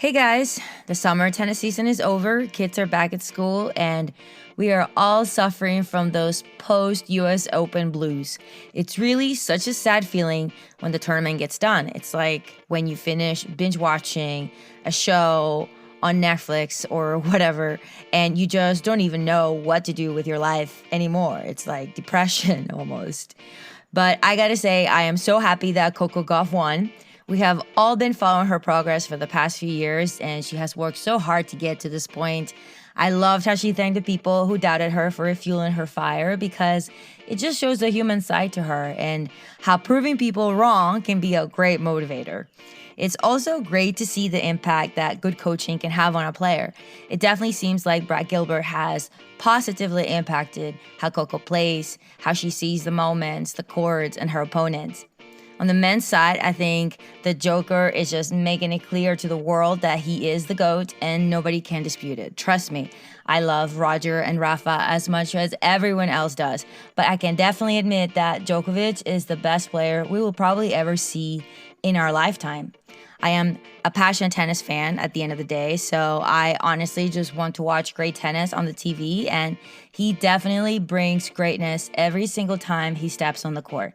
Hey guys, the summer tennis season is over, kids are back at school, and we are all suffering from those post-US Open blues. It's really such a sad feeling when the tournament gets done. It's like when you finish binge watching a show on Netflix or whatever, and you just don't even know what to do with your life anymore. It's like depression almost. But I gotta say, I am so happy that Coco Gauff won. We have all been following her progress for the past few years, and she has worked so hard to get to this point. I loved how she thanked the people who doubted her for refueling her fire, because it just shows the human side to her and how proving people wrong can be a great motivator. It's also great to see the impact that good coaching can have on a player. It definitely seems like Brad Gilbert has positively impacted how Coco plays, how she sees the moments, the chords, and her opponents. On the men's side, I think the Joker is just making it clear to the world that he is the GOAT and nobody can dispute it. Trust me, I love Roger and Rafa as much as everyone else does, but I can definitely admit that Djokovic is the best player we will probably ever see in our lifetime. I am a passionate tennis fan at the end of the day, so I honestly just want to watch great tennis on the TV, and he definitely brings greatness every single time he steps on the court.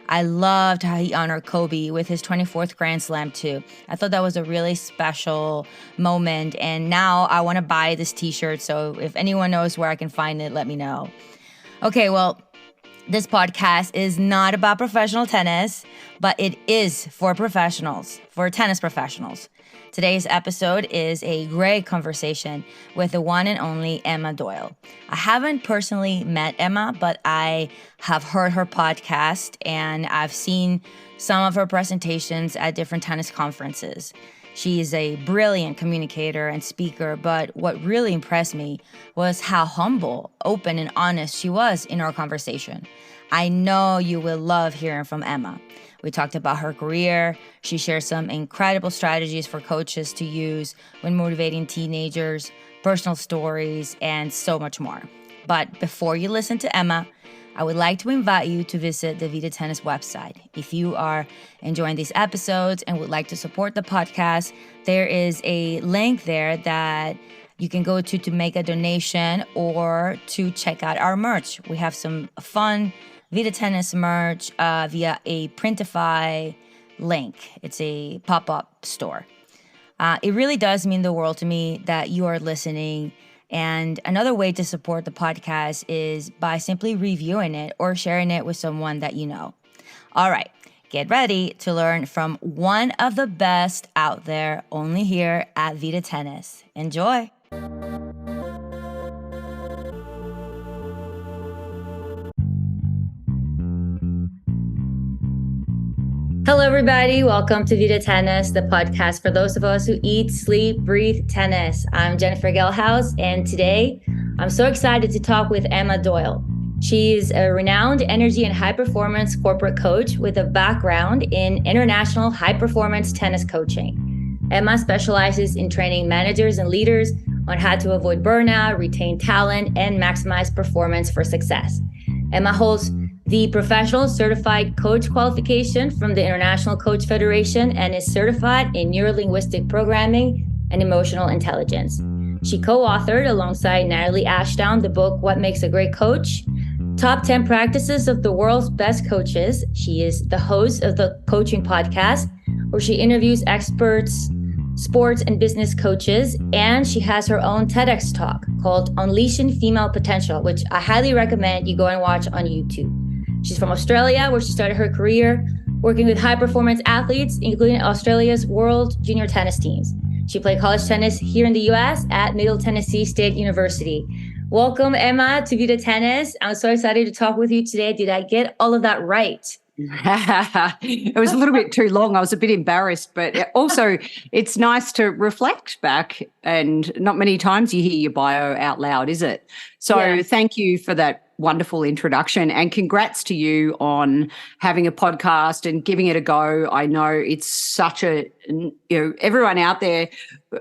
I loved how he honored Kobe with his 24th Grand Slam too. I thought that was a really special moment, and now I want to buy this t-shirt, so if anyone knows where I can find it, let me know. Okay, well, this podcast is not about professional tennis, but it is for professionals, for tennis professionals. Today's episode is a great conversation with the one and only Emma Doyle. I haven't personally met Emma, but I have heard her podcast and I've seen some of her presentations at different tennis conferences. She is a brilliant communicator and speaker, but what really impressed me was how humble, open, and honest she was in our conversation. I know you will love hearing from Emma. We talked about her career. She shared some incredible strategies for coaches to use when motivating teenagers, personal stories, and so much more. But before you listen to Emma, I would like to invite you to visit the Vida Tennis website. If you are enjoying these episodes and would like to support the podcast, there is a link there that you can go to make a donation or to check out our merch. We have some fun Vida Tennis merch via a Printify link. It's a pop-up store. It really does mean the world to me that you are listening. And another way to support the podcast is by simply reviewing it or sharing it with someone that you know. All right, get ready to learn from one of the best out there, only here at Vida Tennis. Enjoy. Hello, everybody. Welcome to Vida Tennis, the podcast for those of us who eat, sleep, breathe tennis. I'm Jennifer Gelhaus, and today I'm so excited to talk with Emma Doyle. She's a renowned energy and high-performance corporate coach with a background in international high-performance tennis coaching. Emma specializes in training managers and leaders on how to avoid burnout, retain talent, and maximize performance for success. Emma holds the Professional Certified Coach qualification from the International Coach Federation and is certified in Neuro-Linguistic Programming and Emotional Intelligence. She co-authored alongside Natalie Ashdown the book, What Makes a Great Coach? Top 10 Practices of the World's Best Coaches. She is the host of the Coaching Podcast, where she interviews experts, sports and business coaches, and she has her own TEDx talk called Unleashing Female Potential, which I highly recommend you go and watch on YouTube. She's from Australia, where she started her career working with high-performance athletes, including Australia's world junior tennis teams. She played college tennis here in the U.S. at Middle Tennessee State University. Welcome, Emma, to Vida Tennis. I'm so excited to talk with you today. Did I get all of that right? It was a little bit too long. I was a bit embarrassed, but also it's nice to reflect back, and not many times you hear your bio out loud, is it? So Thank you for that wonderful introduction, and congrats to you on having a podcast and giving it a go. I know it's such a, everyone out there,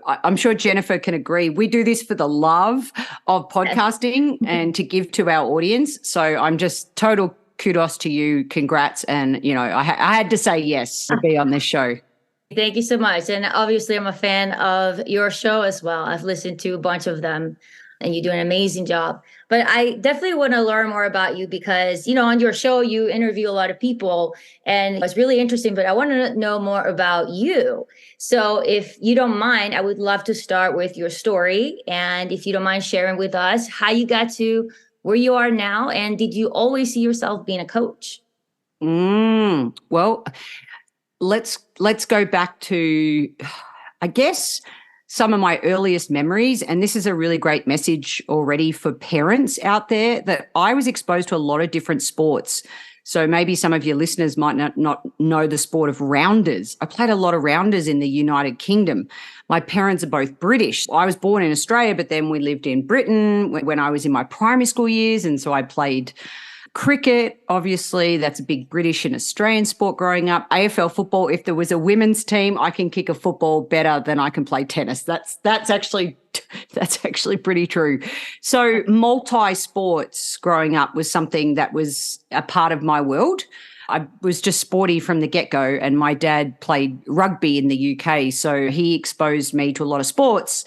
I'm sure Jennifer can agree, we do this for the love of podcasting and to give to our audience. So I'm just total kudos to you. Congrats. And, I had to say yes to be on this show. Thank you so much. And obviously, I'm a fan of your show as well. I've listened to a bunch of them and you do an amazing job. But I definitely want to learn more about you because, on your show, you interview a lot of people and it's really interesting. But I want to know more about you. So if you don't mind, I would love to start with your story. And if you don't mind sharing with us how you got to where you are now. And did you always see yourself being a coach? Well, let's go back to, I guess, some of my earliest memories. And this is a really great message already for parents out there, that I was exposed to a lot of different sports. So maybe some of your listeners might not know the sport of rounders. I played a lot of rounders in the United Kingdom. My parents are both British. I was born in Australia, but then we lived in Britain when I was in my primary school years. And so I played cricket, obviously, that's a big British and Australian sport growing up. AFL football, if there was a women's team, I can kick a football better than I can play tennis. That's actually pretty true. So multi-sports growing up was something that was a part of my world. I was just sporty from the get-go, and my dad played rugby in the UK, so he exposed me to a lot of sports.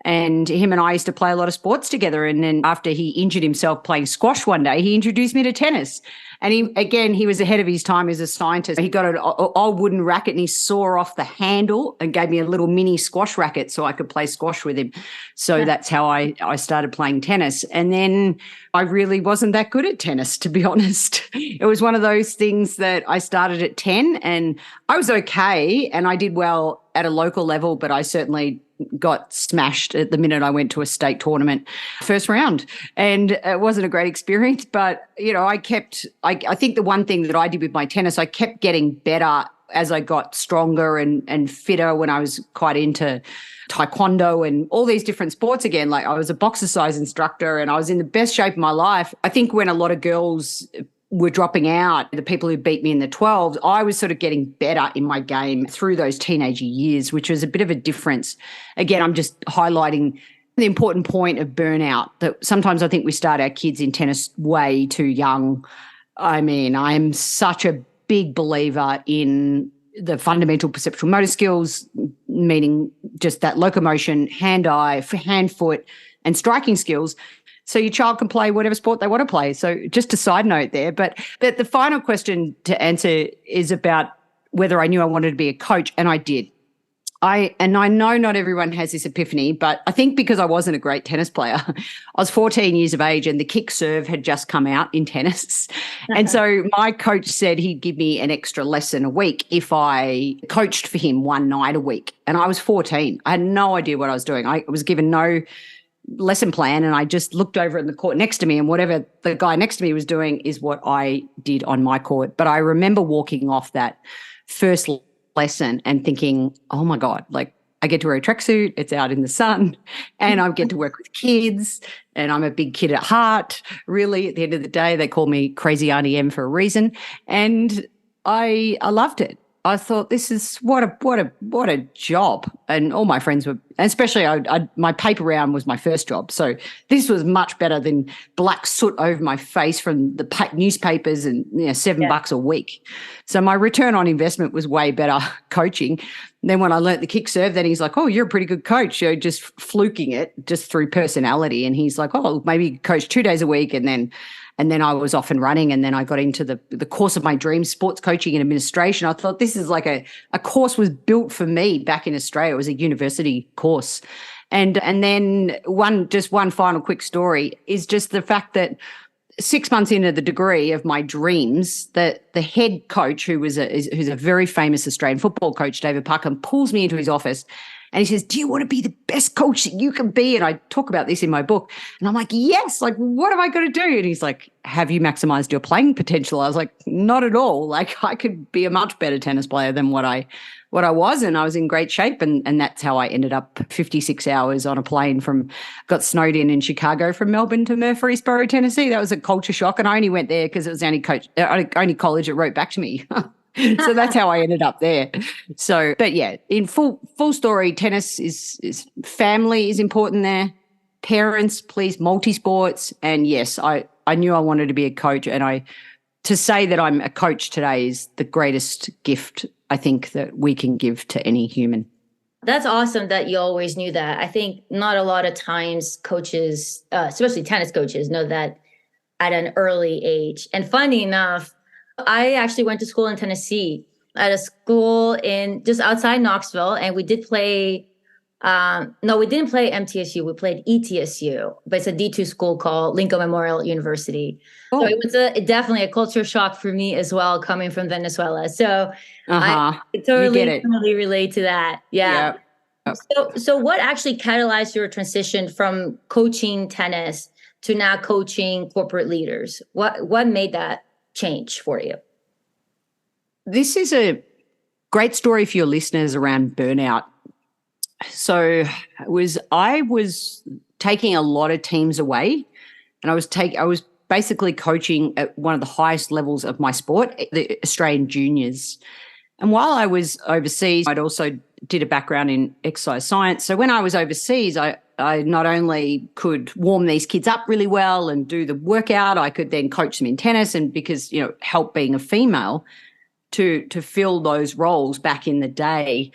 And him and I used to play a lot of sports together. And then after he injured himself playing squash one day, he introduced me to tennis. And he was ahead of his time as a scientist. He got an old wooden racket and he saw off the handle and gave me a little mini squash racket so I could play squash with him. So that's how I started playing tennis. And then I really wasn't that good at tennis, to be honest. It was one of those things that I started at 10 and I was okay and I did well at a local level, but I certainly got smashed at the minute I went to a state tournament first round. And it wasn't a great experience, but, I think the one thing that I did with my tennis, I kept getting better as I got stronger and fitter when I was quite into taekwondo and all these different sports again. Like I was a boxercise instructor and I was in the best shape of my life. I think when a lot of girls were dropping out, the people who beat me in the 12s, I was sort of getting better in my game through those teenage years, which was a bit of a difference. Again, I'm just highlighting the important point of burnout, that sometimes I think we start our kids in tennis way too young. I mean, I'm such a big believer in the fundamental perceptual motor skills, meaning just that locomotion, hand-eye, hand-foot, and striking skills. So your child can play whatever sport they want to play. So just a side note there. But the final question to answer is about whether I knew I wanted to be a coach, and I did. I know not everyone has this epiphany, but I think because I wasn't a great tennis player, I was 14 years of age and the kick serve had just come out in tennis. And so my coach said he'd give me an extra lesson a week if I coached for him one night a week. And I was 14. I had no idea what I was doing. I was given no lesson plan and I just looked over in the court next to me, and whatever the guy next to me was doing is what I did on my court. But I remember walking off that first lesson and thinking, oh my God, like I get to wear a tracksuit, it's out in the sun, and I get to work with kids, and I'm a big kid at heart. Really, at the end of the day, they call me Crazy Auntie M for a reason. And I loved it. I thought, this is what a job. And all my friends were, especially my paper round was my first job. So this was much better than black soot over my face from the newspapers and $7 a week. So my return on investment was way better coaching. And then when I learnt the kick serve, then he's like, oh, you're a pretty good coach. You're just fluking it just through personality. And he's like, oh, maybe coach 2 days a week. And then I was off and running, and then I got into the course of my dreams, sports coaching and administration. I thought this is like a course was built for me back in Australia. It was a university course. And then one final quick story is just the fact that 6 months into the degree of my dreams, that the head coach, who's a very famous Australian football coach, David Puckham, pulls me into his office and he says, do you want to be the best coach that you can be? And I talk about this in my book. And I'm like, yes, like, what have I got to do? And he's like, have you maximized your playing potential? I was like, not at all. Like, I could be a much better tennis player than what I was, and I was in great shape. And that's how I ended up 56 hours on a plane got snowed in Chicago from Melbourne to Murfreesboro, Tennessee. That was a culture shock. And I only went there because it was the only college that wrote back to me. So that's how I ended up there. So, but yeah, in full story, tennis is family is important there. Parents, please, multi-sports. And yes, I knew I wanted to be a coach, and to say that I'm a coach today is the greatest gift I think that we can give to any human. That's awesome that you always knew that. I think not a lot of times coaches, especially tennis coaches, know that at an early age. And funny enough, I actually went to school in Tennessee at a school in just outside Knoxville, and we did play. No, we didn't play MTSU. We played ETSU, but it's a D2 school called Lincoln Memorial University. Oh. So it was definitely a culture shock for me as well, coming from Venezuela. So I totally relate to that. Yeah. Yep. So what actually catalyzed your transition from coaching tennis to now coaching corporate leaders? What made that change for you? This is a great story for your listeners around burnout. So I was taking a lot of teams away, and I was basically coaching at one of the highest levels of my sport, the Australian juniors. And while I was overseas, I'd also did a background in exercise science. So when I was overseas, I not only could warm these kids up really well and do the workout, I could then coach them in tennis, and because, help being a female to fill those roles back in the day.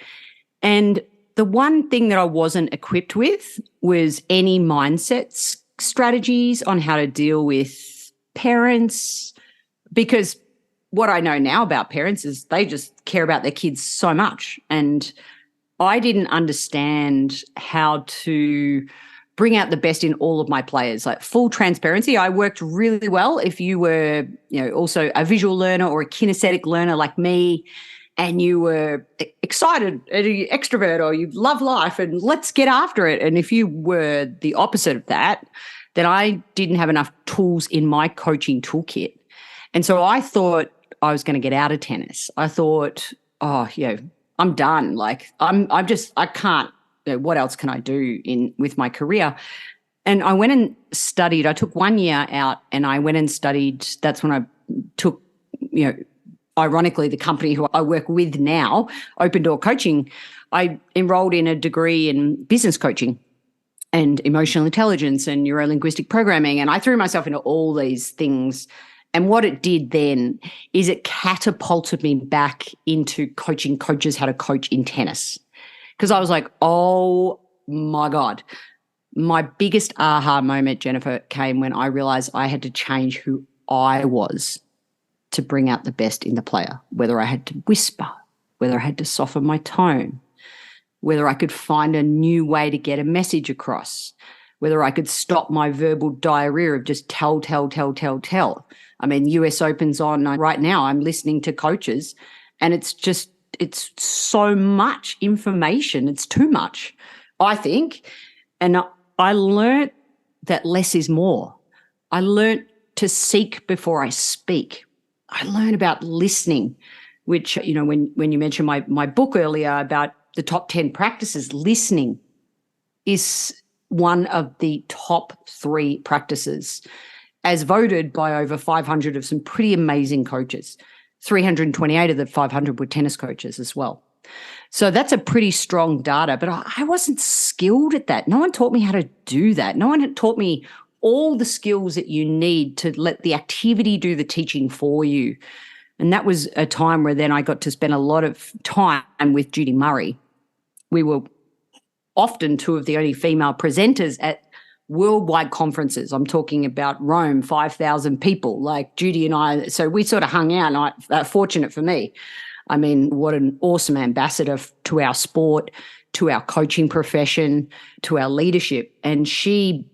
And the one thing that I wasn't equipped with was any mindset strategies on how to deal with parents, because what I know now about parents is they just care about their kids so much. And I didn't understand how to bring out the best in all of my players. Like, full transparency, I worked really well if you were, also a visual learner or a kinesthetic learner like me, and you were excited, an extrovert, or you love life and let's get after it. And if you were the opposite of that, then I didn't have enough tools in my coaching toolkit. And so I thought I was going to get out of tennis. I thought, I'm done. Like, I can't, what else can I do with my career? And I went and studied. I took 1 year out and I went and studied. That's when I took, ironically, the company who I work with now, Open Door Coaching, I enrolled in a degree in business coaching and emotional intelligence and Neuro-Linguistic Programming. And I threw myself into all these things. And what it did then is it catapulted me back into coaching coaches how to coach in tennis. Because I was like, oh my God. My biggest aha moment, Jennifer, came when I realized I had to change who I was to bring out the best in the player, whether I had to whisper, whether I had to soften my tone, whether I could find a new way to get a message across, whether I could stop my verbal diarrhea of just tell. I mean, US Open's on right now. I'm listening to coaches, and it's so much information. It's too much, I think. And I learned that less is more. I learned to seek before I speak. I learned about listening, which, when you mentioned my book earlier about the top 10 practices, listening is one of the top 3 practices, as voted by over 500 of some pretty amazing coaches. 328 of the 500 were tennis coaches as well. So that's a pretty strong data, but I wasn't skilled at that. No one taught me how to do that. No one had taught me all the skills that you need to let the activity do the teaching for you. And that was a time where then I got to spend a lot of time with Judy Murray. We were often 2 of the only female presenters at worldwide conferences. I'm talking about Rome, 5,000 people, like Judy and I. So we sort of hung out, and fortunate for me. I mean, what an awesome ambassador to our sport, to our coaching profession, to our leadership. And she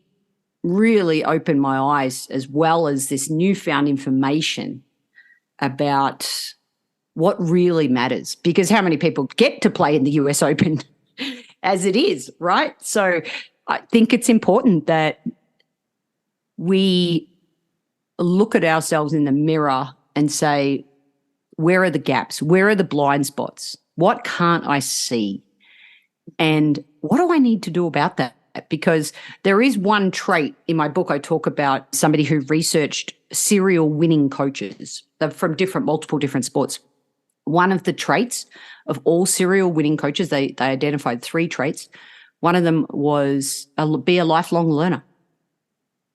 really opened my eyes, as well as this newfound information about what really matters, because how many people get to play in the US Open as it is, right? So I think it's important that we look at ourselves in the mirror and say, where are the gaps? Where are the blind spots? What can't I see? And what do I need to do about that? Because there is one trait in my book. I talk about somebody who researched serial winning coaches from multiple different sports. One of the traits of all serial winning coaches, they identified 3 traits. One of them was be a lifelong learner.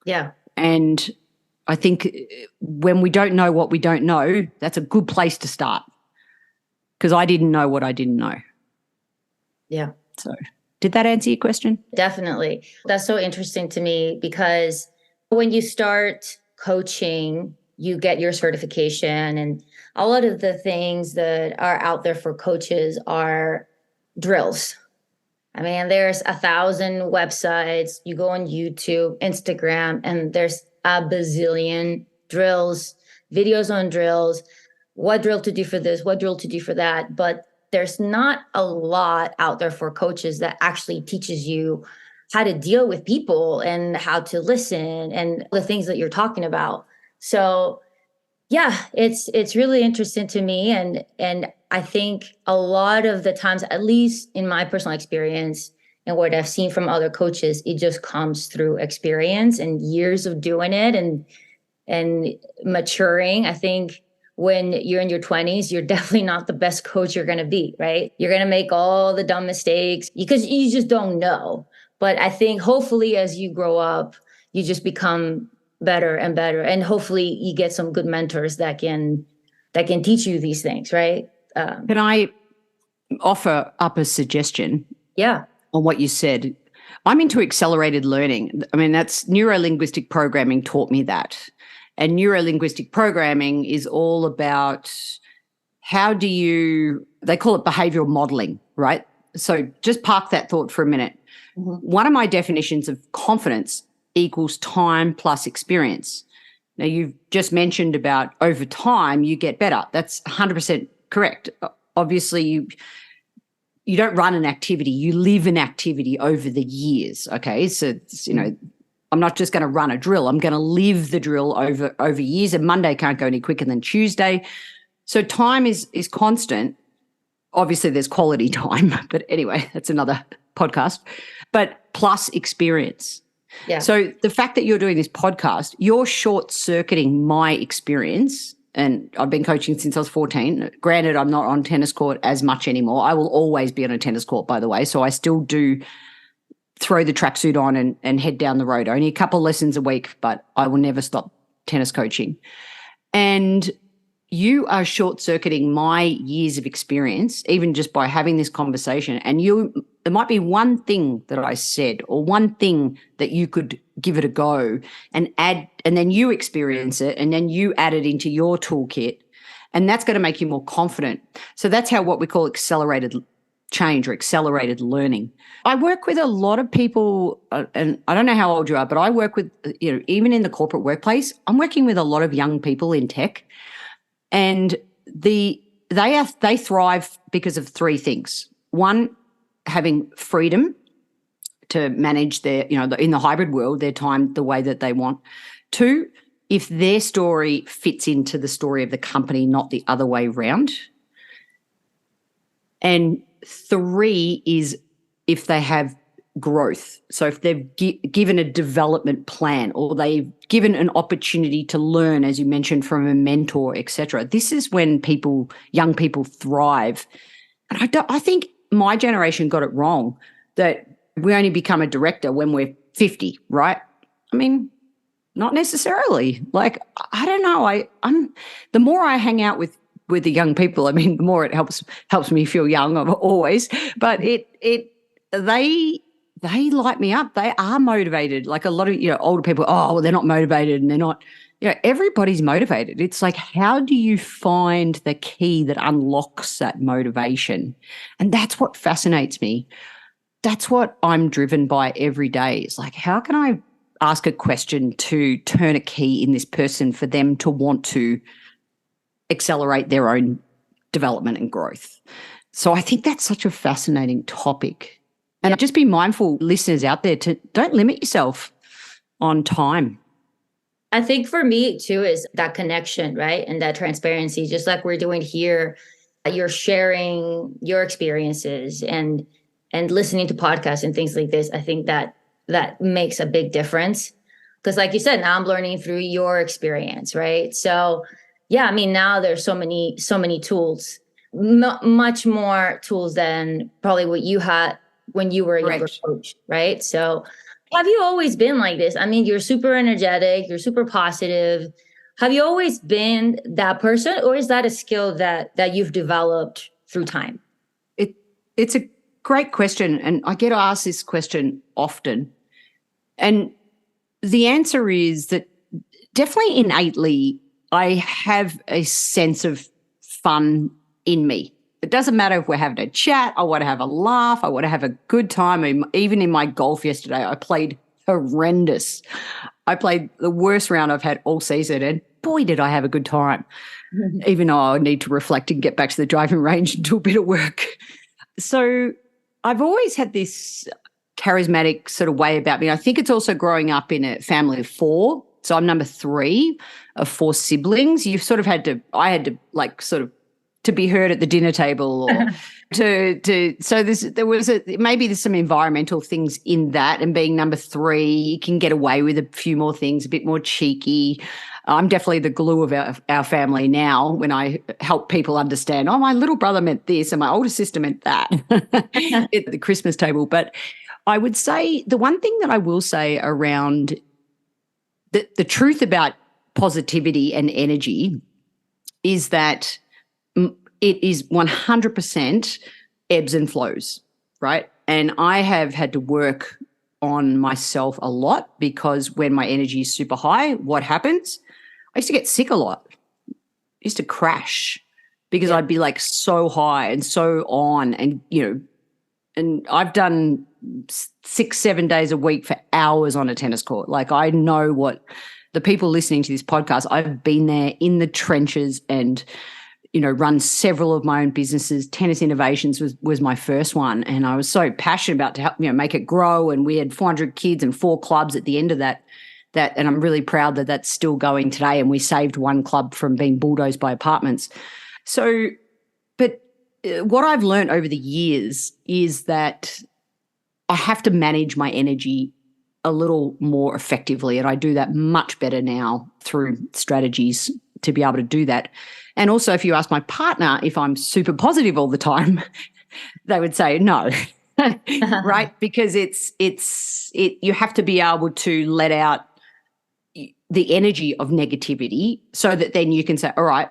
Yeah. And I think when we don't know what we don't know, that's a good place to start. because I didn't know what I didn't know. Yeah. So did that answer your question? Definitely. That's so interesting to me because when you start coaching, you get your certification, and a lot of the things that are out there for coaches are drills. I mean, there's 1,000 websites. You go on YouTube, Instagram, and there's a bazillion drills, videos on drills, what drill to do for this, what drill to do for that. But there's not a lot out there for coaches that actually teaches you how to deal with people and how to listen and the things that you're talking about. So yeah, it's really interesting to me. And I think a lot of the times, at least in my personal experience and what I've seen from other coaches, it just comes through experience and years of doing it and maturing. I think when you're in your 20s, you're definitely not the best coach you're going to be, right? You're going to make all the dumb mistakes because you just don't know. But I think hopefully as you grow up, you just become better and better. And hopefully you get some good mentors that can teach you these things, right? Can I offer up a suggestion? Yeah. On what you said? I'm into accelerated learning. I mean, that's Neuro-Linguistic Programming taught me that. And Neuro-Linguistic Programming is all about they call it behavioral modeling, right? So just park that thought for a minute. Mm-hmm. One of my definitions of confidence equals time plus experience. Now, you've just mentioned about over time, you get better. That's 100% correct. Obviously, you don't run an activity, you live an activity over the years, okay? So, I'm not just going to run a drill. I'm going to live the drill over years, and Monday can't go any quicker than Tuesday. So time is constant. Obviously, there's quality time, but anyway, that's another podcast. But plus experience. Yeah. So the fact that you're doing this podcast, you're short-circuiting my experience, and I've been coaching since I was 14. Granted, I'm not on tennis court as much anymore. I will always be on a tennis court, by the way, so I still do throw the tracksuit on and head down the road. Only a couple of lessons a week, but I will never stop tennis coaching. And you are short-circuiting my years of experience, even just by having this conversation. And there might be one thing that I said or one thing that you could give it a go and add, and then you experience it, and then you add it into your toolkit, and that's going to make you more confident. So that's what we call accelerated change or accelerated learning. I work with a lot of people, and I don't know how old you are, but I work with, even in the corporate workplace, I'm working with a lot of young people in tech, and they thrive because of three things. One, having freedom to manage their, in the hybrid world, their time the way that they want. Two, if their story fits into the story of the company, not the other way around. And three is if they have growth. So if they've given a development plan or they've given an opportunity to learn, as you mentioned, from a mentor, etc. This is when young people thrive. And I think my generation got it wrong that we only become a director when we're 50, right? I mean, not necessarily. Like, I don't know. I'm the more I hang out with the young people, I mean, the more it helps me feel young always. But they light me up. They are motivated. Like a lot of older people, well, they're not motivated and they're not. Everybody's motivated. It's like, how do you find the key that unlocks that motivation? And that's what fascinates me. That's what I'm driven by every day. It's like, how can I ask a question to turn a key in this person for them to want to accelerate their own development and growth? So I think that's such a fascinating topic. And just be mindful, listeners out there, to don't limit yourself on time. I think for me too is that connection, right? And that transparency, just like we're doing here. You're sharing your experiences and listening to podcasts and things like this. I think that makes a big difference. Because like you said, now I'm learning through your experience, right? So yeah, I mean, now there's so many tools, much more tools than probably what you had when you were a younger coach, right? So have you always been like this? I mean, you're super energetic, you're super positive. Have you always been that person, or is that a skill that you've developed through time? It's a great question, and I get asked this question often. And the answer is that definitely innately, I have a sense of fun in me. It doesn't matter if we're having a chat, I want to have a laugh, I want to have a good time. Even in my golf yesterday, I played horrendous. I played the worst round I've had all season, and boy, did I have a good time. Even though I need to reflect and get back to the driving range and do a bit of work. So I've always had this charismatic sort of way about me. I think it's also growing up in a family of 4. So I'm number 3 of 4 siblings. You've sort of I had to like sort of to be heard at the dinner table, or so maybe there's some environmental things in that, and being number 3, you can get away with a few more things, a bit more cheeky. I'm definitely the glue of our family now when I help people understand, my little brother meant this and my older sister meant that at the Christmas table. But I would say the one thing that I will say around the truth about positivity and energy is that it is 100% ebbs and flows, right? And I have had to work on myself a lot, because when my energy is super high, what happens? I used to get sick a lot. I used to crash because I'd be like so high and so on, and, and I've done 6-7 days a week for hours on a tennis court. Like, I know what the people listening to this podcast, I've been there in the trenches and, run several of my own businesses. Tennis Innovations was my first one, and I was so passionate about to help, make it grow. And we had 400 kids and 4 clubs at the end of that, and I'm really proud that that's still going today. And we saved 1 club from being bulldozed by apartments. So, but what I've learned over the years is that I have to manage my energy a little more effectively, and I do that much better now through strategies to be able to do that. And also, if you ask my partner if I'm super positive all the time, they would say no, right? Because you have to be able to let out the energy of negativity so that then you can say, all right,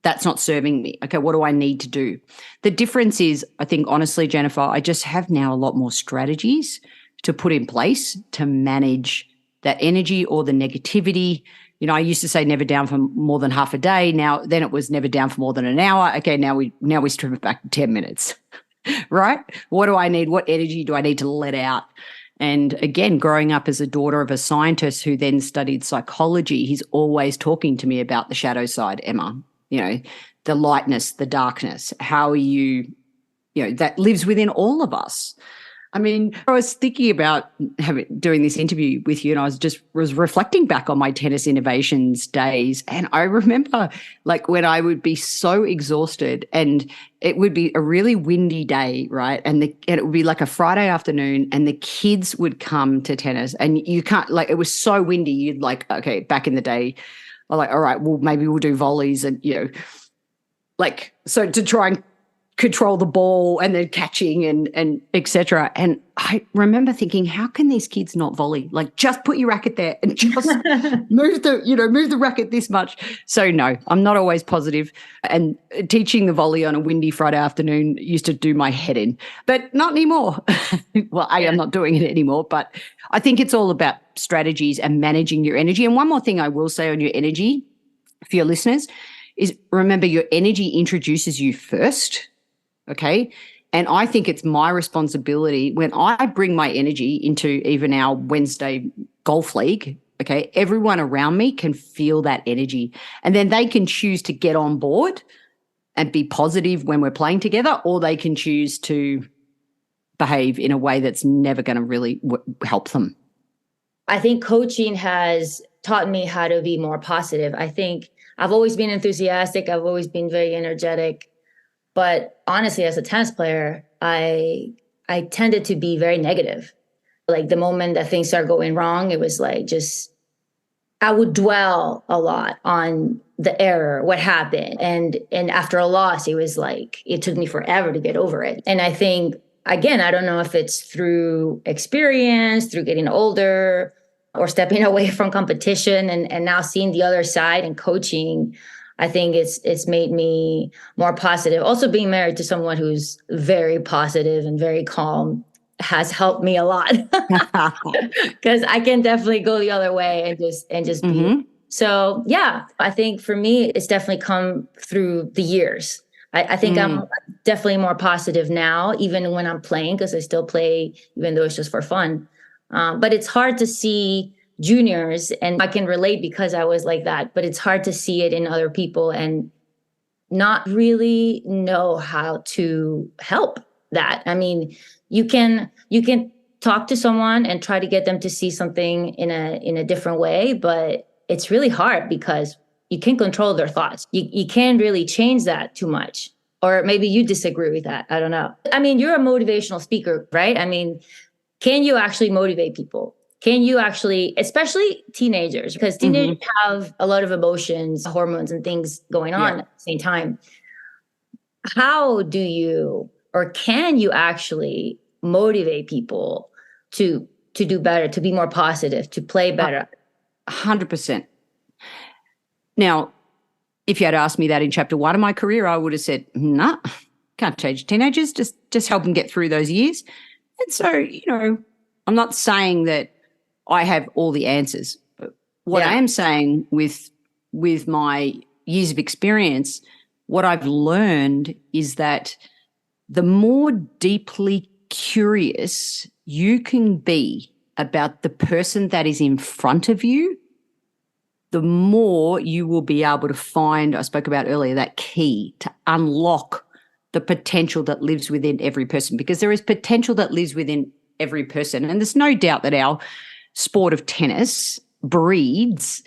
that's not serving me. Okay, what do I need to do? The difference is, I think, honestly, Jennifer, I just have now a lot more strategies to put in place to manage that energy or the negativity. I used to say never down for more than half a day. Then it was never down for more than an hour. Okay, now we strip it back to 10 minutes, right? What do I need? What energy do I need to let out? And again, growing up as a daughter of a scientist who then studied psychology, he's always talking to me about the shadow side, Emma, the lightness, the darkness, how you that lives within all of us. I mean, I was thinking about doing this interview with you, and I was reflecting back on my Tennis Innovations days. And I remember like when I would be so exhausted, and it would be a really windy day, right? And it would be like a Friday afternoon, and the kids would come to tennis, and you can't, like, it was so windy. You'd like, okay, back in the day, I'm like, all right, well, maybe we'll do volleys, and, like, so to try and control the ball and then catching and et cetera. And I remember thinking, how can these kids not volley? Like, just put your racket there and just move the racket this much. So no, I'm not always positive. And teaching the volley on a windy Friday afternoon used to do my head in, but not anymore. Well, I'm not doing it anymore, but I think it's all about strategies and managing your energy. And one more thing I will say on your energy for your listeners is, remember, your energy introduces you first. Okay. And I think it's my responsibility when I bring my energy into even our Wednesday golf league. Okay. Everyone around me can feel that energy, and then they can choose to get on board and be positive when we're playing together, or they can choose to behave in a way that's never going to really help them. I think coaching has taught me how to be more positive. I think I've always been enthusiastic. I've always been very energetic. But honestly, as a tennis player, I tended to be very negative. Like, the moment that things started going wrong, it was like I would dwell a lot on the error, what happened. And after a loss, it was like, it took me forever to get over it. And I think, again, I don't know if it's through experience, through getting older, or stepping away from competition and now seeing the other side and coaching. I think it's made me more positive. Also, being married to someone who's very positive and very calm has helped me a lot, because I can definitely go the other way and just be. So yeah, I think for me, it's definitely come through the years. I think I'm definitely more positive now, even when I'm playing, because I still play, even though it's just for fun. But it's hard to see juniors, and I can relate because I was like that, but it's hard to see it in other people and not really know how to help that. I mean, you can talk to someone and try to get them to see something in a different way, but it's really hard because you can't control their thoughts. You can't really change that too much. Or maybe you disagree with that. I don't know. I mean, you're a motivational speaker, right? I mean, can you actually motivate people? Can you actually, especially teenagers, because teenagers have a lot of emotions, hormones, and things going on at the same time. How do you, or can you actually motivate people to do better, to be more positive, to play better? 100%. Now, if you had asked me that in chapter 1 of my career, I would have said, nah, can't change teenagers, just help them get through those years. And so, I'm not saying that I have all the answers, but what I am saying with my years of experience, what I've learned is that the more deeply curious you can be about the person that is in front of you, the more you will be able to find, I spoke about earlier, that key to unlock the potential that lives within every person, because there is potential that lives within every person. And there's no doubt that our sport of tennis breeds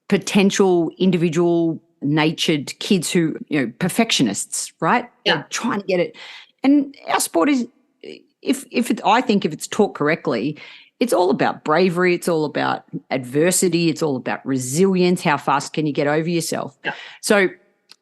potential individual natured kids who, perfectionists, right? Yeah. They're trying to get it. And our sport is, I think if it's taught correctly, it's all about bravery. It's all about adversity. It's all about resilience. How fast can you get over yourself? Yeah. So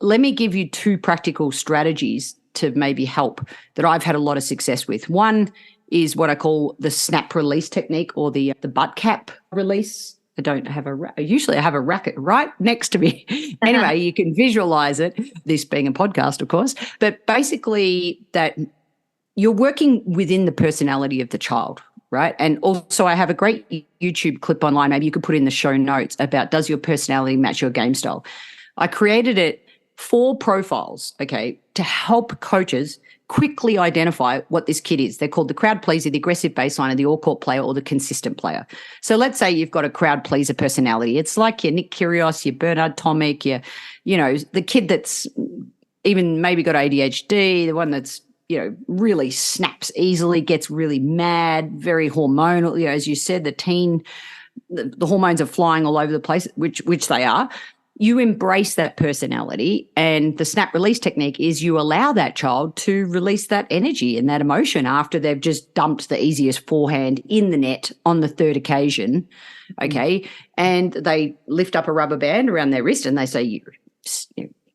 let me give you 2 practical strategies to maybe help that I've had a lot of success with. One is what I call the snap release technique, or the butt cap release. Usually I have a racket right next to me. Anyway, you can visualize it, this being a podcast, of course, but basically that you're working within the personality of the child, right? And also I have a great YouTube clip online, maybe you could put in the show notes, about does your personality match your game style? I created it 4 profiles, okay, to help coaches quickly identify what this kid is. They're called the crowd pleaser, the aggressive baseliner, the all-court player, or the consistent player. So let's say you've got a crowd pleaser personality. It's like your Nick Kyrgios, your Bernard Tomic, the kid that's even maybe got ADHD, the one that's, really snaps easily, gets really mad, very hormonal. As you said, the hormones are flying all over the place, which they are. You embrace that personality, and the snap release technique is you allow that child to release that energy and that emotion after they've just dumped the easiest forehand in the net on the 3rd occasion, okay? And they lift up a rubber band around their wrist and they say, you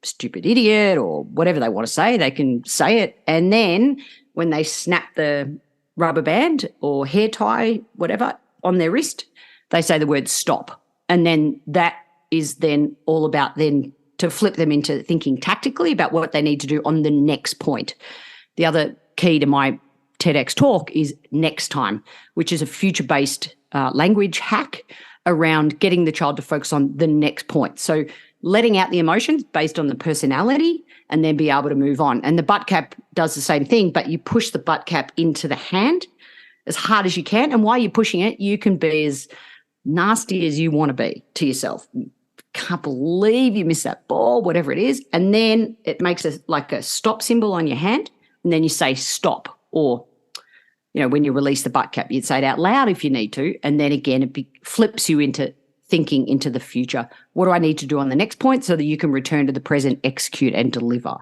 stupid idiot, or whatever they want to say, they can say it. And then when they snap the rubber band or hair tie, whatever, on their wrist, they say the word stop. And then that is then all about then to flip them into thinking tactically about what they need to do on the next point. The other key to my TEDx talk is next time, which is a future-based language hack around getting the child to focus on the next point. So letting out the emotions based on the personality and then be able to move on. And the butt cap does the same thing, but you push the butt cap into the hand as hard as you can. And while you're pushing it, you can be as nasty as you want to be to yourself. Can't believe you missed that ball, whatever it is. And then it makes like a stop symbol on your hand. And then you say stop. Or, when you release the butt cap, you'd say it out loud if you need to. And then again, it flips you into thinking into the future. What do I need to do on the next point so that you can return to the present, execute, and deliver?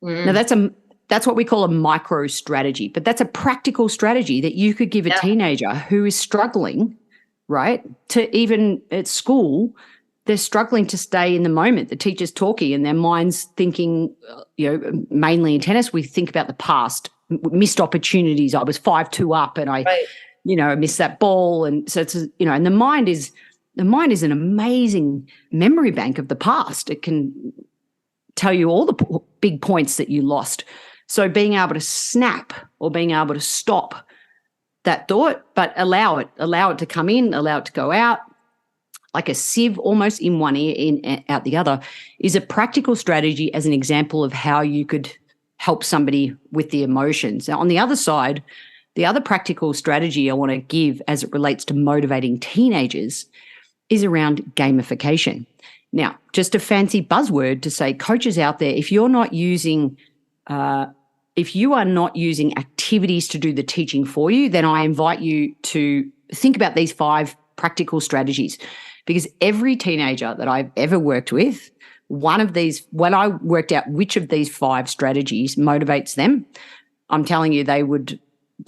Now, that's what we call a micro strategy, but that's a practical strategy that you could give a teenager who is struggling, right, to even at school, they're struggling to stay in the moment. The teacher's talking and their mind's thinking, mainly in tennis, we think about the past, missed opportunities. I was 5-2 up and I missed that ball. And so it's, and the mind is the mind is an amazing memory bank of the past. It can tell you all the big points that you lost. So being able to snap or being able to stop that thought, but allow it to come in, allow it to go out, like a sieve almost in one ear, in out the other, is a practical strategy as an example of how you could help somebody with the emotions. Now, on the other side, the other practical strategy I want to give as it relates to motivating teenagers is around gamification. Now, just a fancy buzzword to say, coaches out there, if you are not using activities to do the teaching for you, then I invite you to think about these 5 practical strategies, because every teenager that I've ever worked with, one of these, when I worked out which of these 5 strategies motivates them, I'm telling you,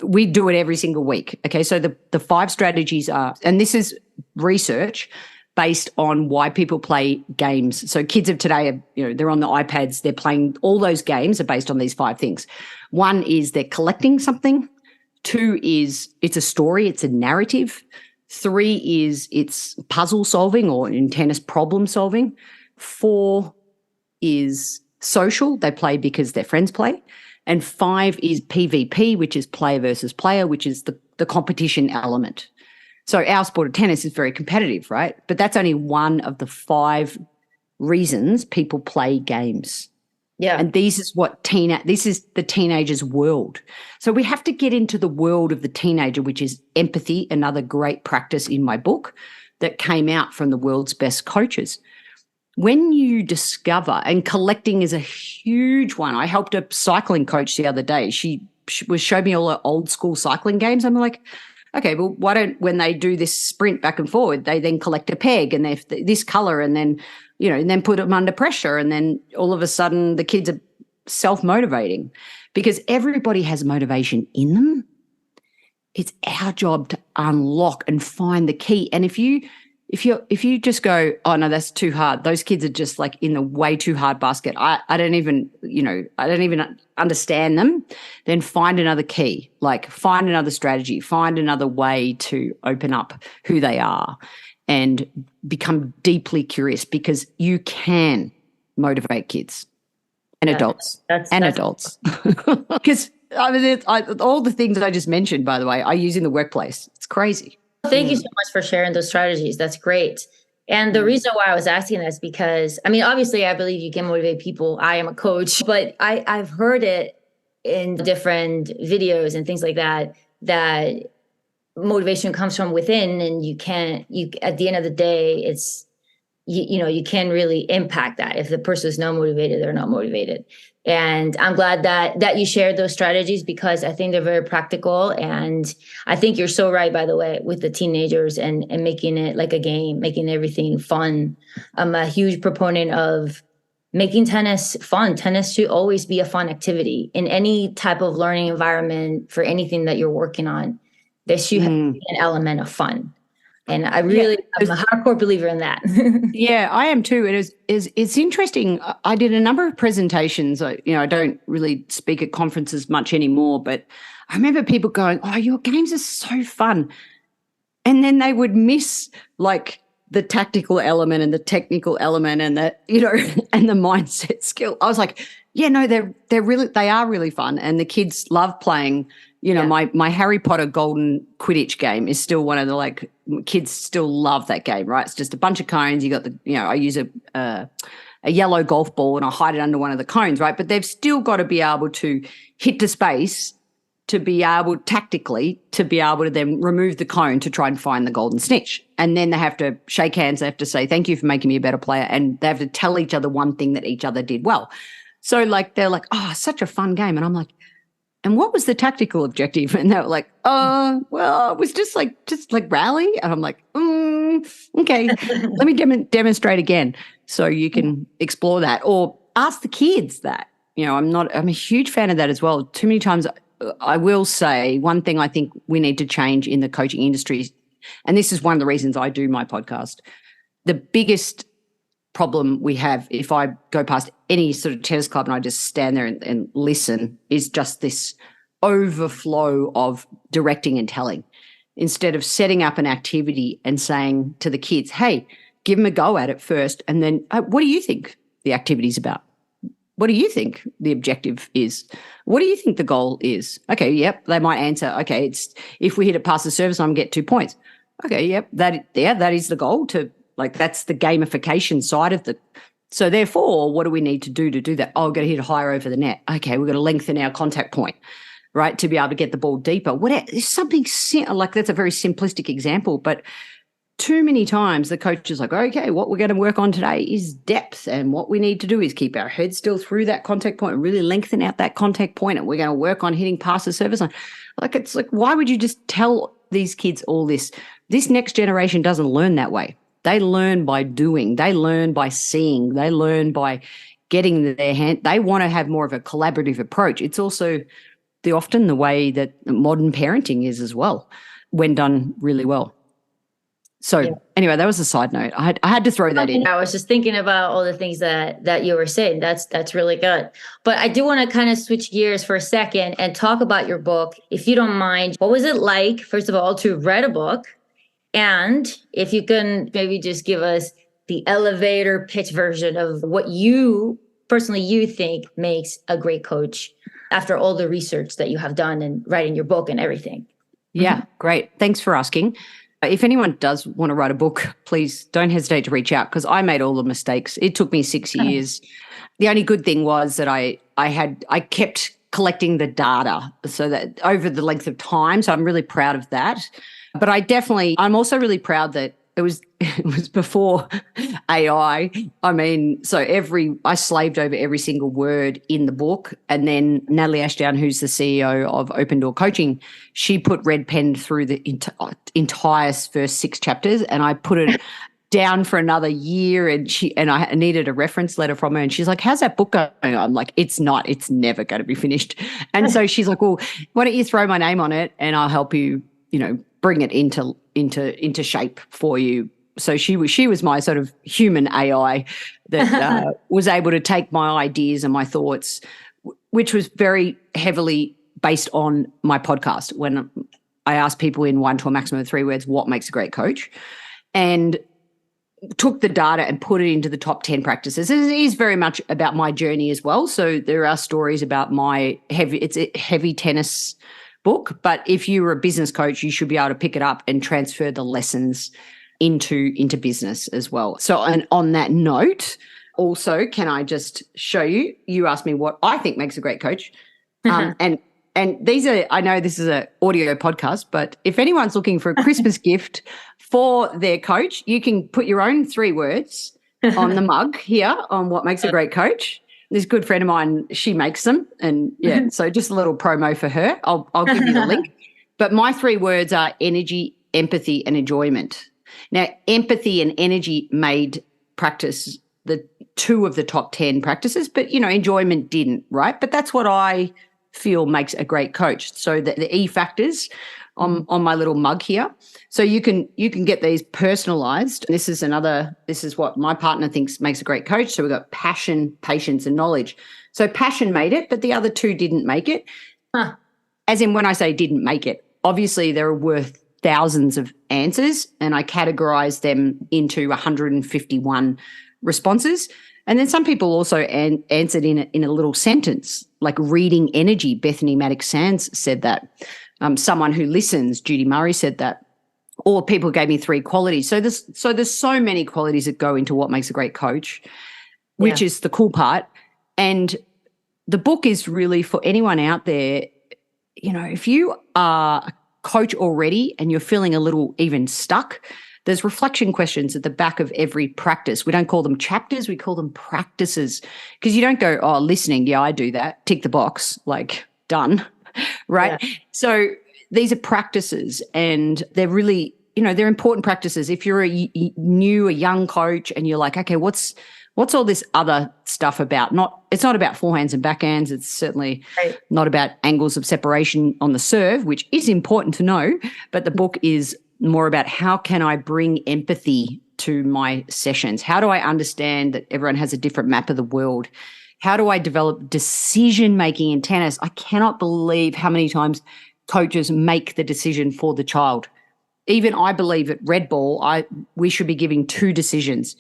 we do it every single week. Okay, so the 5 strategies are, and this is research based on why people play games. So kids of today are, they're on the iPads, they're playing, all those games are based on these 5 things. 1 is they're collecting something. 2 is it's a story, it's a narrative. 3 is it's puzzle solving, or in tennis, problem solving. 4 is social, they play because their friends play. And 5 is PvP, which is player versus player, which is the competition element. So our sport of tennis is very competitive, right? But that's only one of the 5 reasons people play games. Yeah. And this is the teenager's world. So we have to get into the world of the teenager, which is empathy, another great practice in my book that came out from the world's best coaches. When you discover, and collecting is a huge one. I helped a cycling coach the other day. She showed me all the old school cycling games. I'm like, okay, well, why don't, when they do this sprint back and forward, they then collect a peg and they're this color, and then, and then put them under pressure. And then all of a sudden the kids are self-motivating, because everybody has motivation in them. It's our job to unlock and find the key. And if you just go, oh no, that's too hard, those kids are just like in the way too hard basket, I don't even understand them, then find another key, like find another strategy, find another way to open up who they are and become deeply curious, because you can motivate kids and adults. Because all the things that I just mentioned, by the way, I use in the workplace. It's crazy. Thank you so much for sharing those strategies. That's great. And the reason why I was asking that is because, obviously I believe you can motivate people. I am a coach, but I've heard it in different videos and things like that motivation comes from within, and at the end of the day, it's, you can really impact that. If the person is not motivated, they're not motivated. And I'm glad that you shared those strategies, because I think they're very practical. And I think you're so right, by the way, with the teenagers and making it like a game, making everything fun. I'm a huge proponent of making tennis fun. Tennis should always be a fun activity in any type of learning environment. For anything that you're working on, there should be an element of fun. And I'm a hardcore believer in that. Yeah, I am too. It's interesting. I did a number of presentations. I don't really speak at conferences much anymore, but I remember people going, "Oh, your games are so fun," and then they would miss like the tactical element and the technical element and the and the mindset skill. I was like, yeah, no, they are really fun, and the kids love playing. My Harry Potter Golden Quidditch game is still one of the kids still love that game, right? It's just a bunch of cones. You got I use a yellow golf ball and I hide it under one of the cones, right? But they've still got to be able to hit the space to be able tactically to be able to then remove the cone to try and find the golden snitch. And then they have to shake hands. They have to say, thank you for making me a better player. And they have to tell each other one thing that each other did well. So they're like, oh, such a fun game. And I'm like, and what was the tactical objective? And they were like, well, it was just like rally. And I'm like, okay, let me demonstrate again so you can explore that, or ask the kids that. I'm a huge fan of that as well. Too many times I will say one thing I think we need to change in the coaching industry, and this is one of the reasons I do my podcast. The biggest problem we have, if I go past any sort of tennis club and I just stand there and listen, is just this overflow of directing and telling. instead of setting up an activity and saying to the kids, hey, give them a go at it first. And then what do you think the activity's about? What do you think the objective is? What do you think the goal is? Okay, yep, they might answer, okay, it's if we hit it past the service line, get 2 points. Okay, yep, that is the goal that's the gamification side of the. So therefore, what do we need to do that? Oh, we've got to hit it higher over the net. Okay, we've got to lengthen our contact point, right, to be able to get the ball deeper. It's something that's a very simplistic example, but too many times the coach is like, okay, what we're going to work on today is depth, and what we need to do is keep our head still through that contact point and really lengthen out that contact point, and we're going to work on hitting past the service line. It's like, why would you just tell these kids all this? This next generation doesn't learn that way. They learn by doing. They learn by seeing. They learn by getting their hand. They want to have more of a collaborative approach. It's also often the way that modern parenting is as well, when done really well. So anyway, that was a side note. I had to throw that in. I was just thinking about all the things that you were saying. That's really good. But I do want to kind of switch gears for a second and talk about your book, if you don't mind. What was it like, first of all, to read a book? And if you can maybe just give us the elevator pitch version of what you think makes a great coach after all the research that you have done and writing your book and everything. Yeah, great. Thanks for asking. If anyone does want to write a book, please don't hesitate to reach out, because I made all the mistakes. It took me 6 years. The only good thing was that I kept collecting the data so that over the length of time. So I'm really proud of that. But I'm also really proud that it was before AI. I mean, I slaved over every single word in the book. And then Natalie Ashdown, who's the CEO of Open Door Coaching, she put red pen through the entire first 6 chapters, and I put it down for another year, and I needed a reference letter from her, and she's like, how's that book going? I'm like, it's never going to be finished. And so she's like, well, why don't you throw my name on it and I'll help you, bring it into shape for you. So she was my sort of human AI that was able to take my ideas and my thoughts, which was very heavily based on my podcast. When I asked people in 1 to a maximum of 3 words, what makes a great coach? And took the data and put it into the top 10 practices. It is very much about my journey as well. So there are stories about it's a heavy tennis book, but if you were a business coach, you should be able to pick it up and transfer the lessons into business as well. So, and on that note, also, can I just show you asked me what I think makes a great coach. And these are, I know this is an audio podcast, but if anyone's looking for a Christmas gift for their coach, you can put your own 3 words on the mug here on what makes a great coach. This good friend of mine, she makes them. And yeah, so just a little promo for her. I'll give you the link. But my 3 words are energy, empathy, and enjoyment. Now, empathy and energy made practice the 2 of the top 10 practices, but, enjoyment didn't, right? But that's what I feel makes a great coach. So the E factors on my little mug here. So you can get these personalized. This is what my partner thinks makes a great coach. So we've got passion, patience, and knowledge. So passion made it, but the other 2 didn't make it. As in, when I say didn't make it, obviously there are worth thousands of answers, and I categorize them into 151 responses. And then some people also answered in a little sentence, like reading energy. Bethany Maddox-Sands said that. Someone who listens, Judy Murray, said that. Or people gave me 3 qualities. So there's so many qualities that go into what makes a great coach, which is the cool part. And the book is really for anyone out there. If you are a coach already and you're feeling a little even stuck, there's reflection questions at the back of every practice. We don't call them chapters, we call them practices, because you don't go, oh, listening, yeah, I do that, tick the box, like done, right? Yeah. So these are practices, and they're really, they're important practices. If you're a young coach and you're like, okay, what's all this other stuff about? It's not about forehands and backhands. It's certainly not about angles of separation on the serve, which is important to know, but the book is more about how can I bring empathy to my sessions? How do I understand that everyone has a different map of the world? How do I develop decision-making in tennis? I cannot believe how many times coaches make the decision for the child. even I believe at red ball, we should be giving 2 decisions,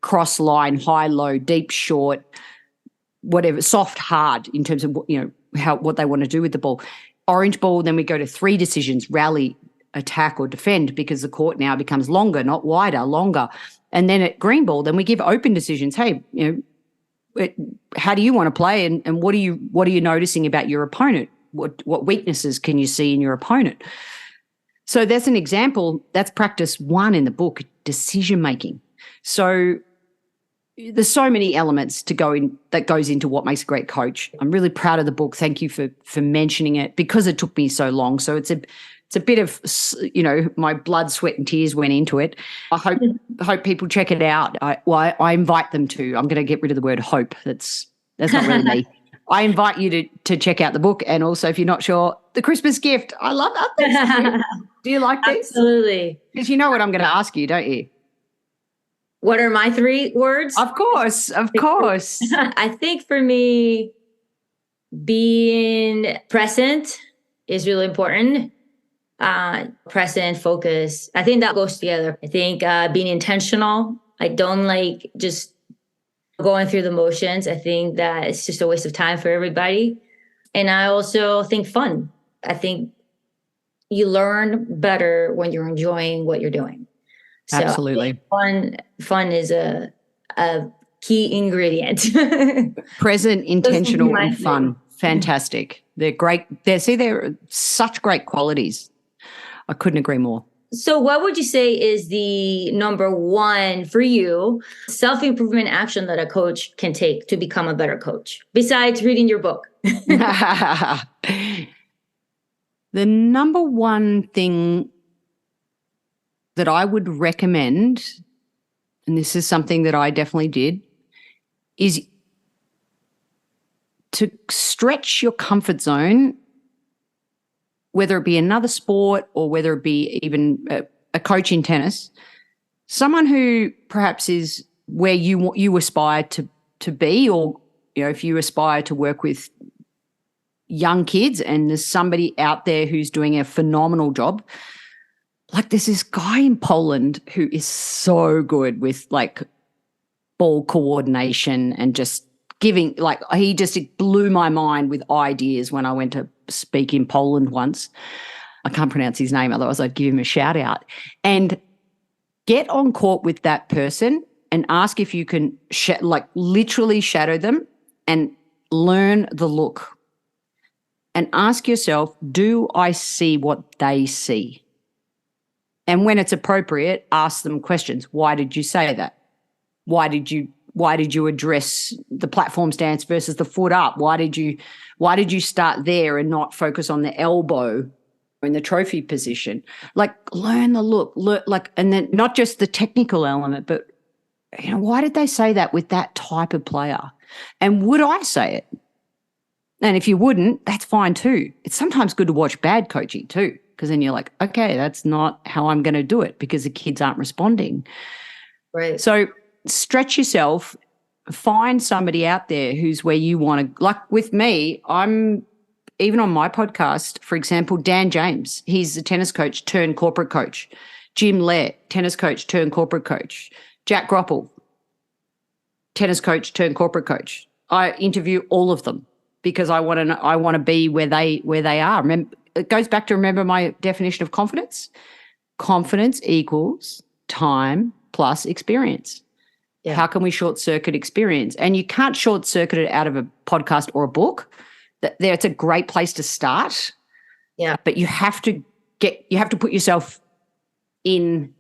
cross line, high, low, deep, short, whatever, soft, hard in terms of, what they want to do with the ball. Orange ball, then we go to 3 decisions, rally, attack or defend, because the court now becomes longer, not wider, longer. And then at green ball, then we give open decisions. Hey, how do you want to play, and what are you noticing about your opponent? What weaknesses can you see in your opponent? So that's an example. That's practice 1 in the book, decision making. So there's so many elements that goes into what makes a great coach. I'm really proud of the book. Thank you for mentioning it, because it took me so long. So it's a bit of, my blood, sweat and tears went into it. I hope people check it out. I invite them to. I'm going to get rid of the word hope. That's not really me. I invite you to check out the book, and also, if you're not sure, the Christmas gift. I love that. Do you like this? Absolutely. Because you know what I'm going to ask you, don't you? What are my 3 words? Of course. I think for me, being present is really important. Present, focus. I think that goes together. I think being intentional. I don't like just going through the motions. I think that it's just a waste of time for everybody. And I also think fun. I think you learn better when you're enjoying what you're doing. So absolutely. Fun is a key ingredient. Present, intentional, and fun. Fantastic. They're great. They're such great qualities. I couldn't agree more. So what would you say is the number 1 for you self-improvement action that a coach can take to become a better coach, besides reading your book? The number 1 thing that I would recommend, and this is something that I definitely did, is to stretch your comfort zone, whether it be another sport or whether it be even a coach in tennis, someone who perhaps is where you aspire to be, or if you aspire to work with young kids and there's somebody out there who's doing a phenomenal job. Like there's this guy in Poland who is so good with like ball coordination and just giving, like he just blew my mind with ideas when I went to speak in Poland once. I can't pronounce his name, otherwise I'd give him a shout out. And get on court with that person and ask if you can literally shadow them and learn the look. And ask yourself, do I see what they see? And when it's appropriate, ask them questions. Why did you say that? Why did you address the platform stance versus the foot up? Why did you start there and not focus on the elbow in the trophy position? Like learn the look, and then not just the technical element, but why did they say that with that type of player? And would I say it? And if you wouldn't, that's fine too. It's sometimes good to watch bad coaching too, because then you're like, okay, that's not how I'm going to do it because the kids aren't responding. Right. So stretch yourself, find somebody out there who's where you want to, like with me, I'm even on my podcast, for example, Dan James, he's a tennis coach turned corporate coach. Jim Lair, tennis coach turned corporate coach. Jack Groppel, tennis coach turned corporate coach. I interview all of them because I want to be where they are. Remember, it goes back to remember my definition of confidence. Confidence equals time plus experience. Yeah. How can we short circuit experience? And you can't short circuit it out of a podcast or a book. It's a great place to start. Yeah. But you have to put yourself in,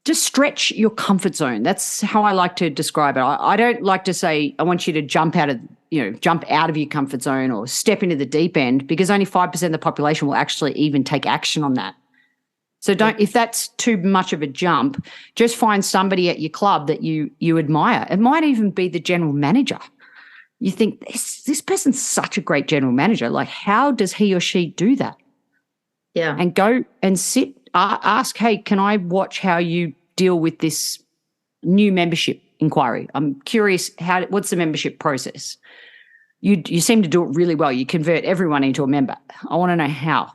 just stretch your comfort zone. That's how I like to describe it. I don't like to say I want you to jump out of your comfort zone or step into the deep end, because only 5% of the population will actually even take action on that. So if that's too much of a jump, just find somebody at your club that you admire. It might even be the general manager. You think this person's such a great general manager. Like, how does he or she do that? Yeah. And go and ask, hey, can I watch how you deal with this new membership inquiry? I'm curious, what's the membership process? You seem to do it really well. You convert everyone into a member. I want to know how.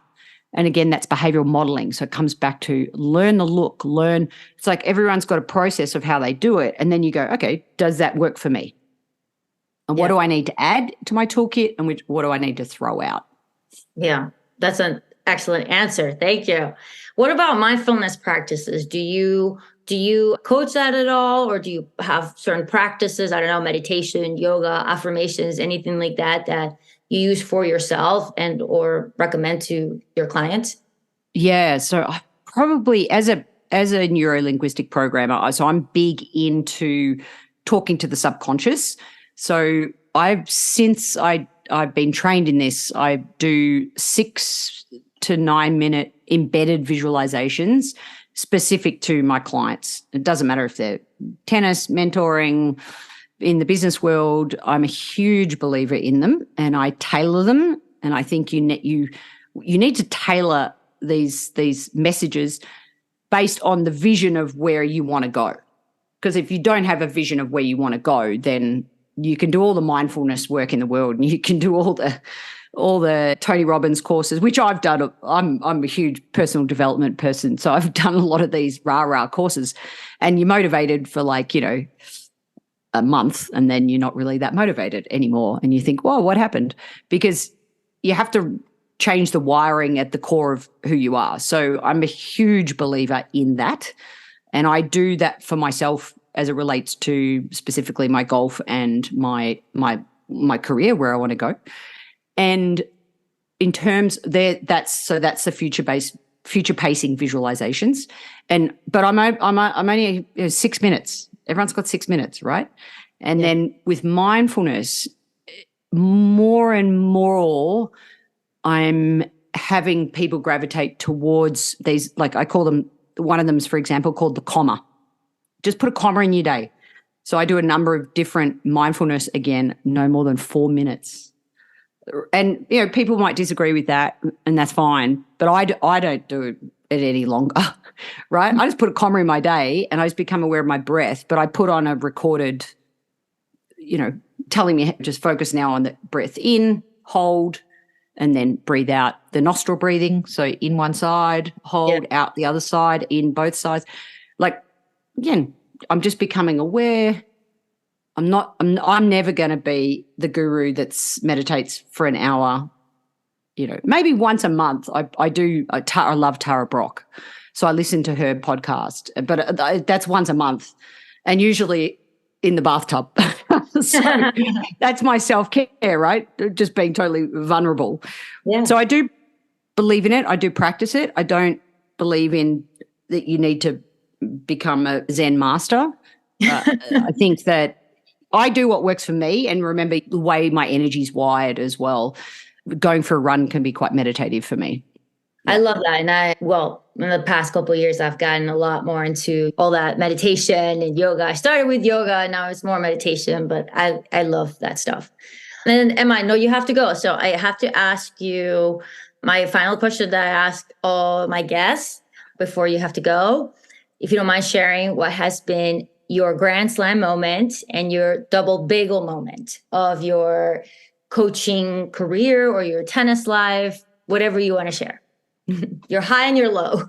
And again, that's behavioral modeling. So it comes back to learn the look, it's like everyone's got a process of how they do it. And then you go, okay, does that work for me? And what do I need to add to my toolkit? And what do I need to throw out? Yeah, that's an excellent answer. Thank you. What about mindfulness practices? Do you coach that at all? Or do you have certain practices? I don't know, meditation, yoga, affirmations, anything like that you use for yourself and or recommend to your clients? Yeah, so I probably as a neuro-linguistic programmer, so I'm big into talking to the subconscious. So I've been trained in this, I do 6 to 9 minute embedded visualizations specific to my clients. It doesn't matter if they're tennis, mentoring, in the business world. I'm a huge believer in them, and I tailor them. And I think you need to tailor these messages based on the vision of where you want to go. Because if you don't have a vision of where you want to go, then you can do all the mindfulness work in the world, and you can do all the Tony Robbins courses, which I've done. I'm a huge personal development person, so I've done a lot of these rah-rah courses, and you're motivated for a month, and then you're not really that motivated anymore. And you think, whoa, what happened? Because you have to change the wiring at the core of who you are. So I'm a huge believer in that. And I do that for myself as it relates to specifically my golf and my career, where I want to go. And in terms there, that's the future pacing visualizations. But I'm only 6 minutes. Everyone's got 6 minutes, right? And then with mindfulness, more and more, I'm having people gravitate towards these, like I call them, one of them is, for example, called the comma. Just put a comma in your day. So I do a number of different mindfulness, again, no more than 4 minutes. And, people might disagree with that, and that's fine. But I don't do it any longer, right? I just put a comma in my day, and I just become aware of my breath. But I put on a recorded, telling me just focus now on the breath in, hold, and then breathe out. The nostril breathing. So in one side, hold, out the other side, in both sides. Again, I'm just becoming aware. I'm never going to be the guru that meditates for an hour. Maybe once a month. I love Tara Brach, so I listen to her podcast, but that's once a month, and usually in the bathtub. So that's my self-care, right? Just being totally vulnerable. Yeah. So I do believe in it. I do practice it. I don't believe in that you need to become a Zen master. I think that I do what works for me, and remember the way my energy's wired as well. Going for a run can be quite meditative for me. I love that. And in the past couple of years, I've gotten a lot more into all that meditation and yoga. I started with yoga, now it's more meditation, but I love that stuff. And Emma, I know you have to go. So I have to ask you my final question that I ask all my guests before you have to go. If you don't mind sharing what has been your Grand Slam moment and your double bagel moment of your coaching career or your tennis life, whatever you want to share. Your high and your low.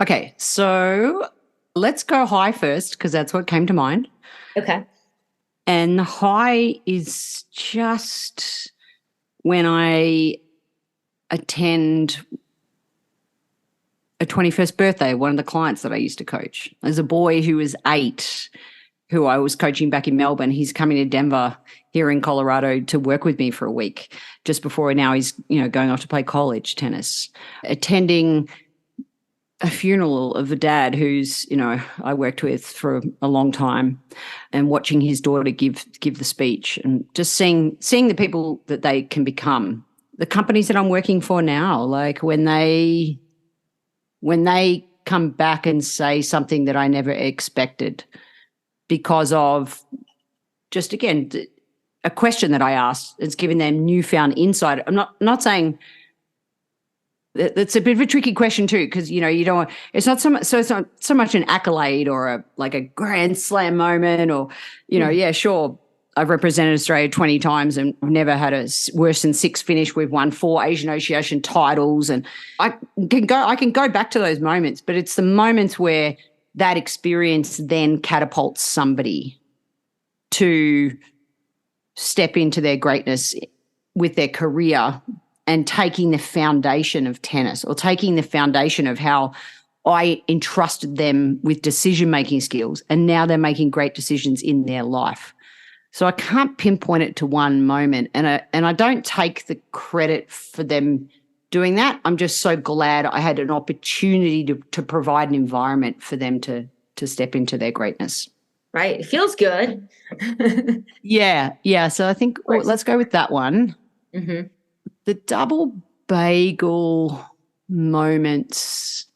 Okay, so let's go high first, because that's what came to mind. Okay. And the high is just when I attend a 21st birthday of one of the clients that I used to coach. There's a boy who was 8 who I was coaching back in Melbourne. He's coming to Denver here in Colorado to work with me for a week just before now he's, going off to play college tennis. Attending a funeral of a dad who's, I worked with for a long time, and watching his daughter give the speech, and just seeing the people that they can become. The companies that I'm working for now, like when they come back and say something that I never expected because of just, again, a question that I asked, it's given them newfound insight. I'm not saying it's a bit of a tricky question too, because you don't want, it's not so much an accolade or a Grand Slam moment, or yeah, sure, I've represented Australia 20 times and I've never had a worse than 6 finish. We've won 4 Asian Oceania titles, and I can go back to those moments, but it's the moments where that experience then catapults somebody to step into their greatness with their career and taking the foundation of tennis, or taking the foundation of how I entrusted them with decision-making skills, and now they're making great decisions in their life. So I can't pinpoint it to one moment, and I don't take the credit for them doing that. I'm just so glad I had an opportunity to provide an environment for them to step into their greatness. Right. It feels good. Yeah. So I think let's go with that one. Mm-hmm. The double bagel moments.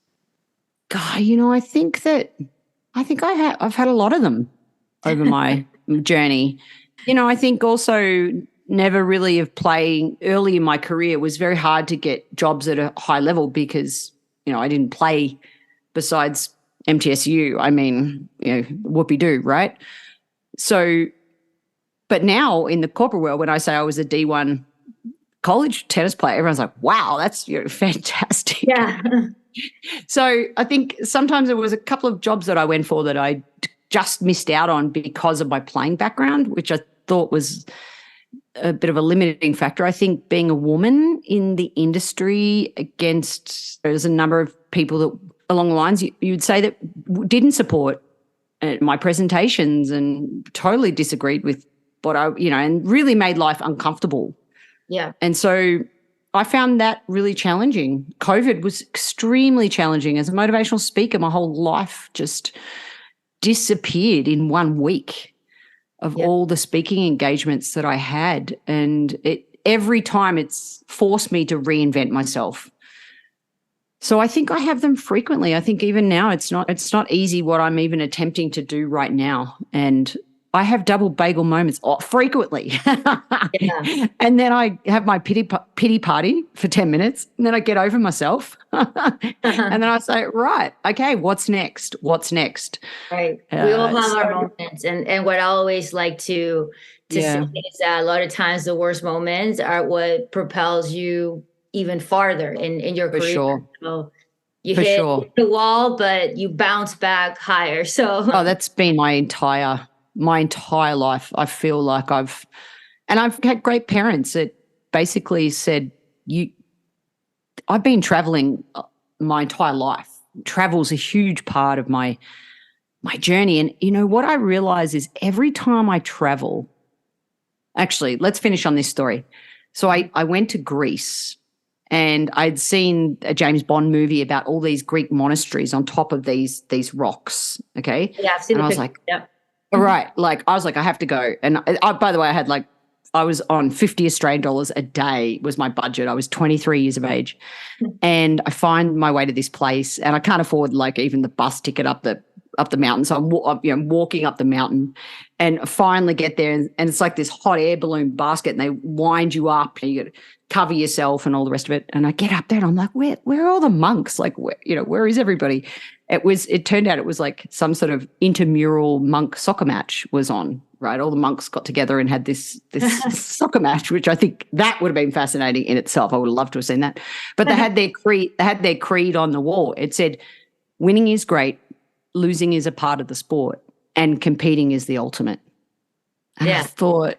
God, I think I've had a lot of them over my journey. I think also never really of playing early in my career. It was very hard to get jobs at a high level because, I didn't play besides MTSU. I mean, whoopee-doo, right? So, but now in the corporate world, when I say I was a D1 college tennis player, everyone's like, wow, that's fantastic. Yeah. So I think sometimes there was a couple of jobs that I went for that I just missed out on because of my playing background, which I thought was a bit of a limiting factor. I think being a woman in the industry there's a number of people that along the lines you'd say that didn't support my presentations and totally disagreed with what and really made life uncomfortable. Yeah. And so I found that really challenging. COVID was extremely challenging. As a motivational speaker, my whole life just disappeared in 1 week of all the speaking engagements that I had. And every time it's forced me to reinvent myself. So I think I have them frequently. I think even now it's not easy what I'm even attempting to do right now. And I have double bagel moments frequently. Yeah. And then I have my pity party for 10 minutes, and then I get over myself. And then I say, right, okay, what's next? Right. We all have our moments. And what I always like to say is that a lot of times the worst moments are what propels you even farther in your career. For sure. So you hit the wall, but you bounce back higher. So that's been my entire life. I feel like I've had great parents that basically said, I've been traveling my entire life. Travel's a huge part of my journey. And what I realize is every time I travel, actually, let's finish on this story. So I went to Greece, and I'd seen a James Bond movie about all these Greek monasteries on top of these rocks. Okay. Yeah, I've seen and the I was picture. like, yep. Right. I was like, I have to go. And by the way, I was on 50 Australian dollars a day was my budget. I was 23 years of age, and I find my way to this place, and I can't afford even the bus ticket up the mountain. So I'm walking up the mountain, and finally get there, and it's like this hot air balloon basket, and they wind you up, and you got to cover yourself and all the rest of it. And I get up there, and I'm like, where are all the monks? Where is everybody? It turned out it was like some sort of intramural monk soccer match was on, right? All the monks got together and had this soccer match, which I think that would have been fascinating in itself. I would have loved to have seen that. But they had their creed on the wall. It said, winning is great, losing is a part of the sport, and competing is the ultimate. And I thought,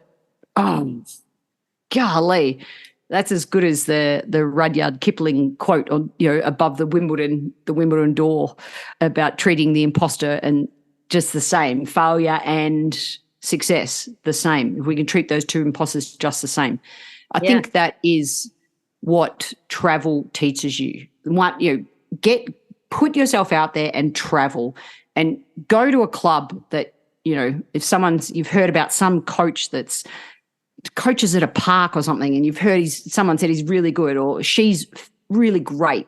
oh, golly, that's as good as the Rudyard Kipling quote on, above the Wimbledon door about treating the imposter and just the same, failure and success the same. If we can treat those two imposters just the same. I think that is what travel teaches you. Put yourself out there and travel, and go to a club that, if you've heard about some coach that's coaches at a park or something, and you've heard someone said he's really good or she's really great.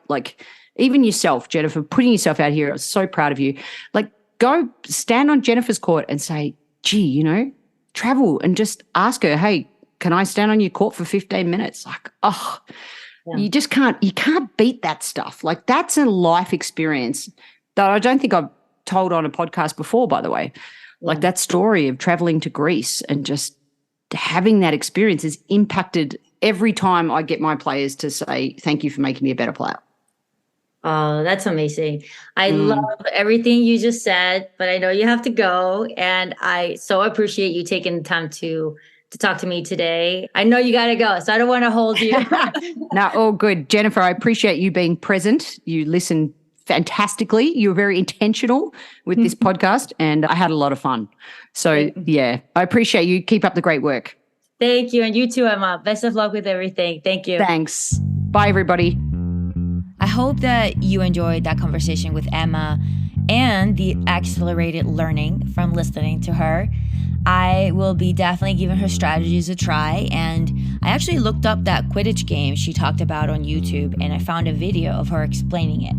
Even yourself, Jennifer, putting yourself out here, I'm so proud of you. Go stand on Jennifer's court and say, gee, travel, and just ask her, hey, can I stand on your court for 15 minutes? You just can't beat that stuff. That's a life experience that I don't think I've told on a podcast before, by the way. That story of traveling to Greece and just having that experience has impacted every time I get my players to say, thank you for making me a better player. Oh, that's amazing. I love everything you just said, but I know you have to go. And I so appreciate you taking the time to talk to me today. I know you got to go, so I don't want to hold you. No, all good. Jennifer, I appreciate you being present. You listened fantastically. You were very intentional with this podcast, and I had a lot of fun. So, yeah, I appreciate you. Keep up the great work. Thank you. And you too, Emma. Best of luck with everything. Thank you. Thanks. Bye, everybody. I hope that you enjoyed that conversation with Emma and the accelerated learning from listening to her. I will be definitely giving her strategies a try. And I actually looked up that Quidditch game she talked about on YouTube, and I found a video of her explaining it.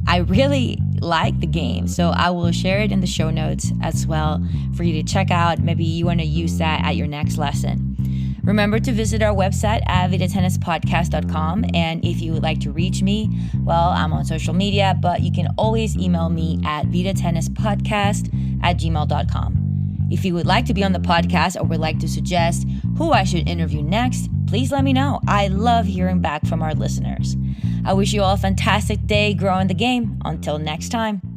I really like the game, so I will share it in the show notes as well for you to check out. Maybe you want to use that at your next lesson. Remember to visit our website at vidatennispodcast.com. And if you would like to reach me, well, I'm on social media, but you can always email me at vidatennispodcast@gmail.com. If you would like to be on the podcast or would like to suggest who I should interview next, please let me know. I love hearing back from our listeners. I wish you all a fantastic day growing the game. Until next time.